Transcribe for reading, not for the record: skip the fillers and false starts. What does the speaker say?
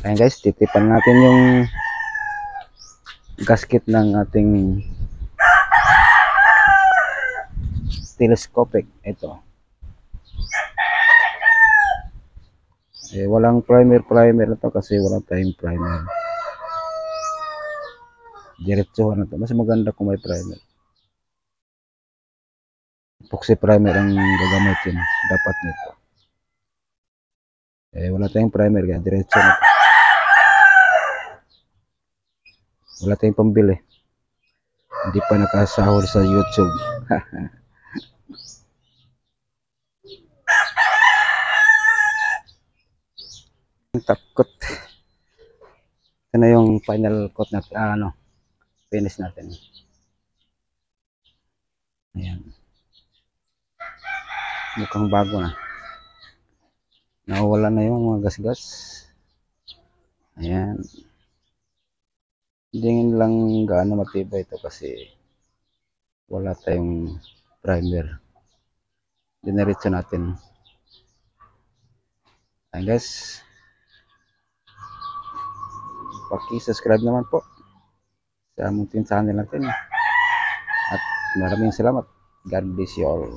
Ayan guys, titipan natin yung gasket ng ating telescopic. Ito. Walang primer na to kasi wala tayong primer. Diretsuhan na to. Mas maganda kung may primer. Epoxy primer ang gagamitin dapat nito. Wala tayong primer kaya diretso na to. Wala tayong pambili. Hindi pa nakasahod sa YouTube. Takot. Ito na yung final coat na finish natin. Ayan. Mukhang bago na. Nawala na yung mga gasgas. Ayan. Hindi lang gaano matibay ito kasi wala tayong primer. Diniretso natin. Ayan guys. Paki-subscribe naman po sa munting channel natin. At maraming salamat. God bless you all.